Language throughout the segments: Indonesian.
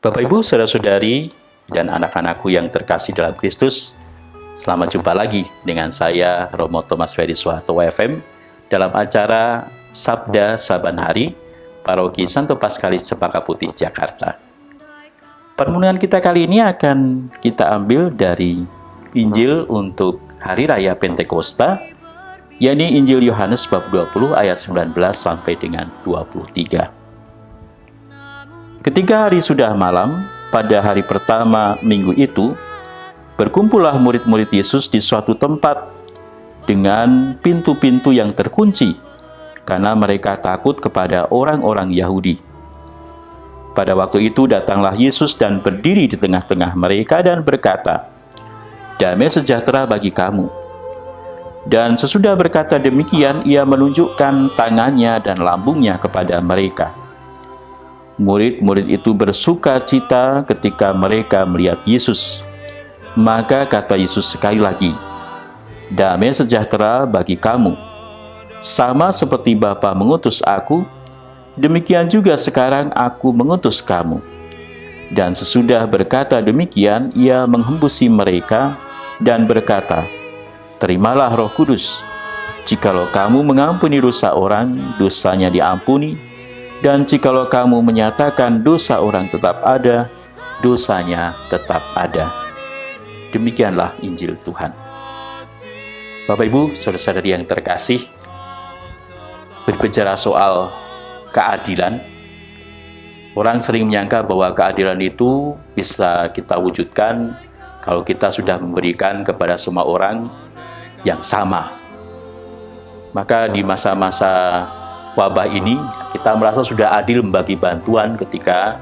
Bapak Ibu, saudara-saudari, dan anak-anakku yang terkasih dalam Kristus, selamat jumpa lagi dengan saya, Romo Thomas Ferry Soeharto WFM, dalam acara Sabda Saban Hari, Paroki Santo Paskalis Cempaka Putih, Jakarta. Permenungan kita kali ini akan kita ambil dari Injil untuk Hari Raya Pentakosta, yakni Injil Yohanes bab 20 ayat 19 sampai dengan 23. Ketika hari sudah malam, pada hari pertama minggu itu, berkumpullah murid-murid Yesus di suatu tempat dengan pintu-pintu yang terkunci, karena mereka takut kepada orang-orang Yahudi. Pada waktu itu datanglah Yesus dan berdiri di tengah-tengah mereka dan berkata, "Damai sejahtera bagi kamu." Dan sesudah berkata demikian, ia menunjukkan tangannya dan lambungnya kepada mereka. Murid-murid itu bersuka cita ketika mereka melihat Yesus. Maka kata Yesus sekali lagi, "Damai sejahtera bagi kamu. Sama seperti Bapa mengutus aku, demikian juga sekarang aku mengutus kamu." Dan sesudah berkata demikian, ia menghembusi mereka dan berkata, "Terimalah Roh Kudus. Jikalau kamu mengampuni dosa orang, dosanya diampuni. Dan jikalau kamu menyatakan dosa orang tetap ada, dosanya tetap ada." Demikianlah Injil Tuhan. Bapak Ibu, saudara-saudari yang terkasih, berbicara soal keadilan, orang sering menyangka bahwa keadilan itu bisa kita wujudkan kalau kita sudah memberikan kepada semua orang yang sama. Maka di masa-masa wabah ini, kita merasa sudah adil membagi bantuan ketika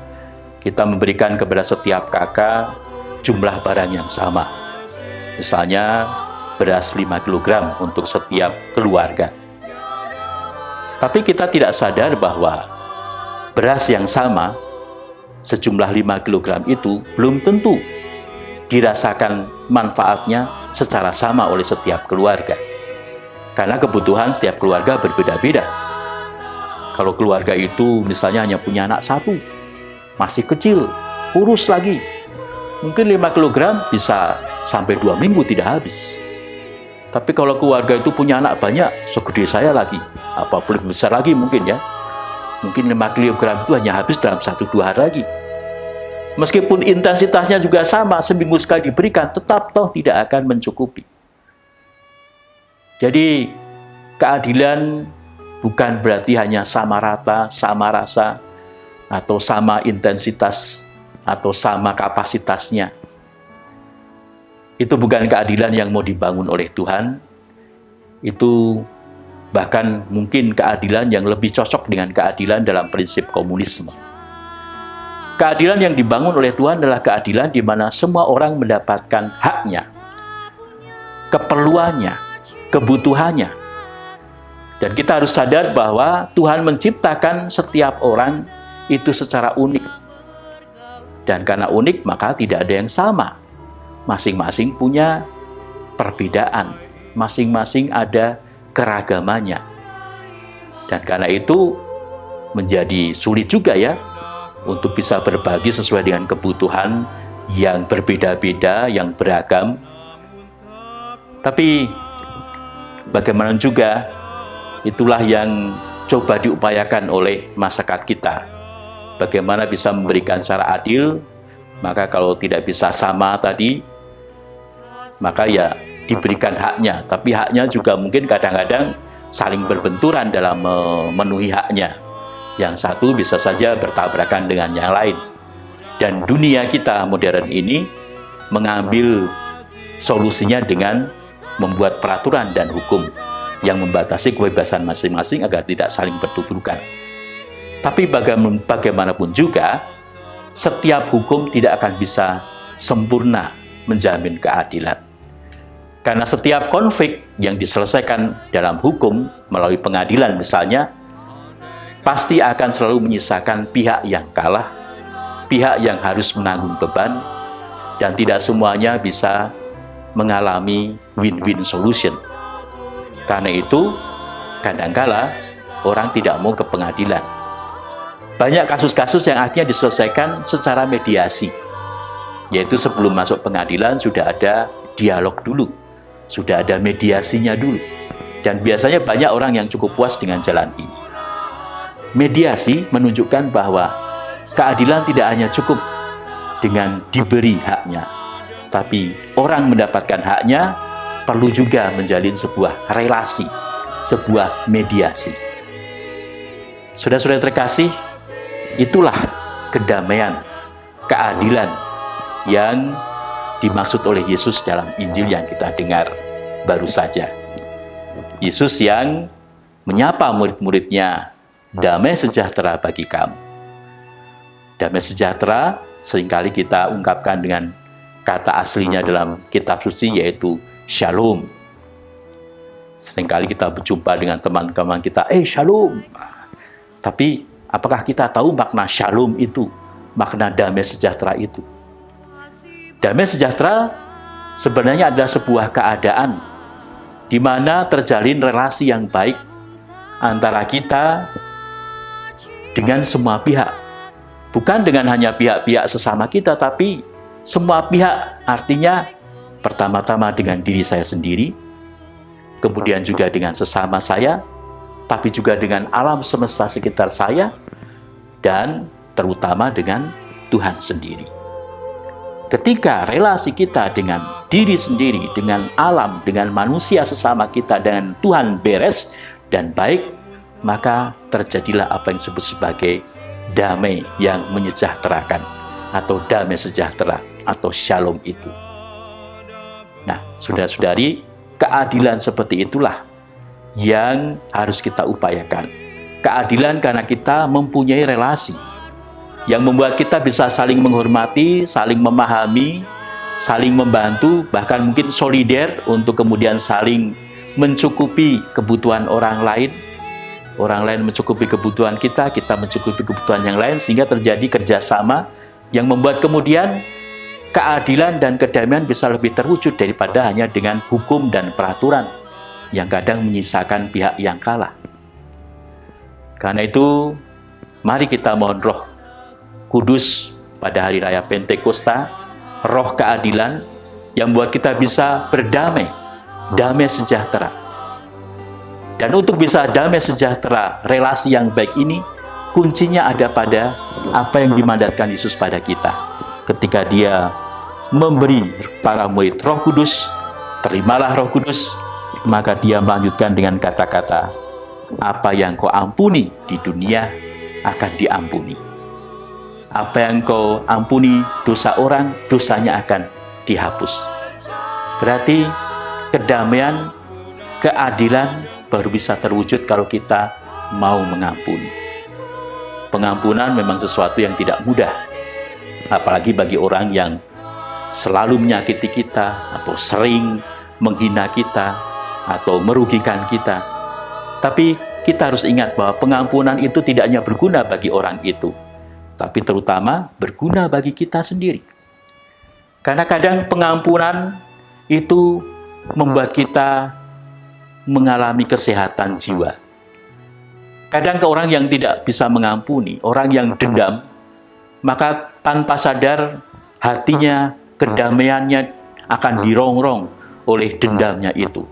kita memberikan kepada setiap kakak jumlah barang yang sama. Misalnya, beras 5 kg untuk setiap keluarga. Tapi kita tidak sadar bahwa beras yang sama, sejumlah 5 kg itu, belum tentu dirasakan manfaatnya secara sama oleh setiap keluarga. Karena kebutuhan setiap keluarga berbeda-beda. Kalau keluarga itu misalnya hanya punya anak satu, masih kecil, kurus lagi, mungkin 5 kg bisa sampai 2 minggu tidak habis. Tapi kalau keluarga itu punya anak banyak, segede saya lagi, apapun lebih besar lagi mungkin ya, mungkin 5 kg itu hanya habis dalam 1-2 hari lagi. Meskipun intensitasnya juga sama, seminggu sekali diberikan, tetap toh tidak akan mencukupi. Jadi keadilan bukan berarti hanya sama rata, sama rasa, atau sama intensitas, atau sama kapasitasnya. Itu bukan keadilan yang mau dibangun oleh Tuhan. Itu bahkan mungkin keadilan yang lebih cocok dengan keadilan dalam prinsip komunisme. Keadilan yang dibangun oleh Tuhan adalah keadilan di mana semua orang mendapatkan haknya, keperluannya, kebutuhannya. Dan kita harus sadar bahwa Tuhan menciptakan setiap orang itu secara unik. Dan karena unik, maka tidak ada yang sama. Masing-masing punya perbedaan. Masing-masing ada keragamannya. Dan karena itu, menjadi sulit juga ya, untuk bisa berbagi sesuai dengan kebutuhan yang berbeda-beda, yang beragam. Tapi, bagaimana juga, itulah yang coba diupayakan oleh masyarakat kita. Bagaimana bisa memberikan secara adil, maka kalau tidak bisa sama tadi, maka ya diberikan haknya. Tapi haknya juga mungkin kadang-kadang saling berbenturan dalam memenuhi haknya. Yang satu bisa saja bertabrakan dengan yang lain. Dan dunia kita modern ini mengambil solusinya dengan membuat peraturan dan hukum yang membatasi kebebasan masing-masing agar tidak saling bertuburkan. Tapi bagaimanapun juga, setiap hukum tidak akan bisa sempurna menjamin keadilan. Karena setiap konflik yang diselesaikan dalam hukum melalui pengadilan misalnya, pasti akan selalu menyisakan pihak yang kalah, pihak yang harus menanggung beban, dan tidak semuanya bisa mengalami win-win solution. Karena itu, kadangkala orang tidak mau ke pengadilan. Banyak kasus-kasus yang akhirnya diselesaikan secara mediasi, yaitu sebelum masuk pengadilan sudah ada dialog dulu, sudah ada mediasinya dulu. Dan biasanya banyak orang yang cukup puas dengan jalan ini. Mediasi menunjukkan bahwa keadilan tidak hanya cukup dengan diberi haknya, tapi orang mendapatkan haknya perlu juga menjalin sebuah relasi, sebuah mediasi. Saudara-saudara terkasih, itulah kedamaian, keadilan yang dimaksud oleh Yesus dalam Injil yang kita dengar baru saja. Yesus yang menyapa murid-muridnya, damai sejahtera bagi kamu. Damai sejahtera seringkali kita ungkapkan dengan kata aslinya dalam kitab suci, yaitu shalom. Seringkali kita berjumpa dengan teman-teman kita, shalom. Tapi apakah kita tahu makna shalom itu, makna damai sejahtera itu? Damai sejahtera sebenarnya adalah sebuah keadaan di mana terjalin relasi yang baik antara kita dengan semua pihak. Bukan dengan hanya pihak-pihak sesama kita, tapi semua pihak, artinya pertama-tama dengan diri saya sendiri, kemudian juga dengan sesama saya, tapi juga dengan alam semesta sekitar saya, dan terutama dengan Tuhan sendiri. Ketika relasi kita dengan diri sendiri, dengan alam, dengan manusia sesama kita, dengan Tuhan beres dan baik, maka terjadilah apa yang disebut sebagai damai yang menyejahterakan, atau damai sejahtera, atau shalom itu. Nah, saudara-saudari, keadilan seperti itulah yang harus kita upayakan. Keadilan karena kita mempunyai relasi yang membuat kita bisa saling menghormati, saling memahami, saling membantu, bahkan mungkin solider untuk kemudian saling mencukupi kebutuhan orang lain. Orang lain mencukupi kebutuhan kita mencukupi kebutuhan yang lain, sehingga terjadi kerjasama yang membuat kemudian keadilan dan kedamaian bisa lebih terwujud daripada hanya dengan hukum dan peraturan yang kadang menyisakan pihak yang kalah. Karena itu, mari kita mohon Roh Kudus pada hari raya Pentakosta, roh keadilan yang membuat kita bisa berdamai, damai sejahtera. Dan untuk bisa damai sejahtera, relasi yang baik ini, kuncinya ada pada apa yang dimandatkan Yesus pada kita. Ketika Dia memberi para murid Roh Kudus, terimalah Roh Kudus, maka Dia melanjutkan dengan kata-kata, apa yang kau ampuni di dunia akan diampuni. Apa yang kau ampuni dosa orang, dosanya akan dihapus. Berarti kedamaian, keadilan baru bisa terwujud kalau kita mau mengampuni. Pengampunan memang sesuatu yang tidak mudah, apalagi bagi orang yang selalu menyakiti kita, atau sering menghina kita, atau merugikan kita. Tapi kita harus ingat bahwa pengampunan itu tidak hanya berguna bagi orang itu, tapi terutama berguna bagi kita sendiri. Karena kadang pengampunan itu membuat kita mengalami kesehatan jiwa. Kadang ke orang yang tidak bisa mengampuni, orang yang dendam, maka tanpa sadar hatinya, kedamaiannya akan dirongrong oleh dendamnya itu.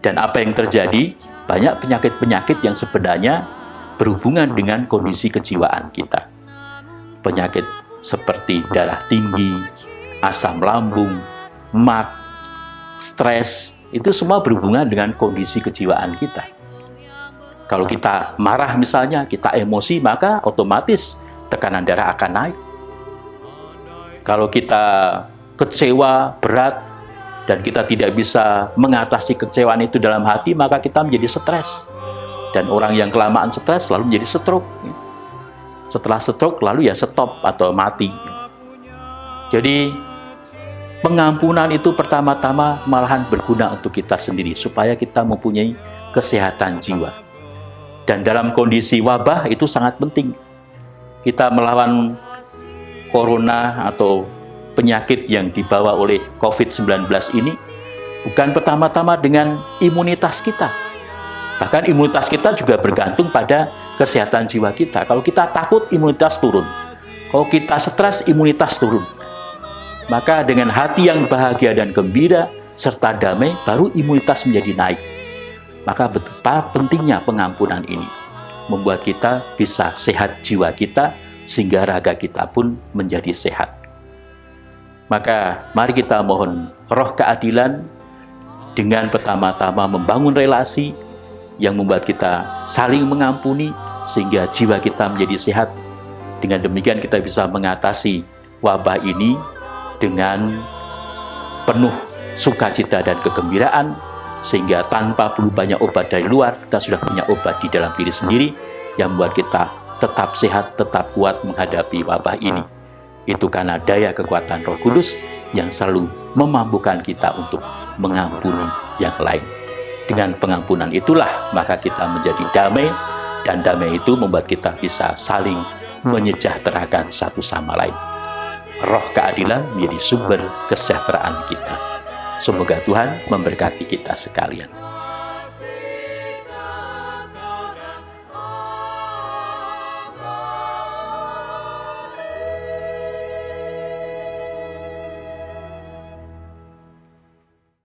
Dan apa yang terjadi? Banyak penyakit-penyakit yang sebenarnya berhubungan dengan kondisi kejiwaan kita. Penyakit seperti darah tinggi, asam lambung, MAG, stres, itu semua berhubungan dengan kondisi kejiwaan kita. Kalau kita marah misalnya, kita emosi, maka otomatis tekanan darah akan naik. Kalau kita kecewa berat dan kita tidak bisa mengatasi kekecewaan itu dalam hati, maka kita menjadi stres. Dan orang yang kelamaan stres lalu menjadi stroke. Setelah stroke lalu ya stop atau mati. Jadi pengampunan itu pertama-tama malahan berguna untuk kita sendiri, supaya kita mempunyai kesehatan jiwa. Dan dalam kondisi wabah itu sangat penting. Kita melawan corona atau penyakit yang dibawa oleh COVID-19 ini bukan pertama-tama dengan imunitas kita, Bahkan imunitas kita juga bergantung pada kesehatan jiwa kita. Kalau kita takut, imunitas turun. Kalau kita stres, imunitas turun. Maka dengan hati yang bahagia dan gembira serta damai, baru imunitas menjadi naik. Maka betapa pentingnya pengampunan ini, membuat kita bisa sehat jiwa kita, sehingga raga kita pun menjadi sehat. Maka mari kita mohon roh keadilan dengan pertama-tama membangun relasi yang membuat kita saling mengampuni, sehingga jiwa kita menjadi sehat. Dengan demikian kita bisa mengatasi wabah ini dengan penuh sukacita dan kegembiraan, sehingga tanpa perlu banyak obat dari luar, kita sudah punya obat di dalam diri sendiri yang membuat kita tetap sehat, tetap kuat menghadapi wabah ini. Itu karena daya kekuatan Roh Kudus yang selalu memampukan kita untuk mengampuni yang lain. Dengan pengampunan itulah maka kita menjadi damai, dan damai itu membuat kita bisa saling menyejahterakan satu sama lain. Roh keadilan menjadi sumber kesejahteraan kita. Semoga Tuhan memberkati kita sekalian.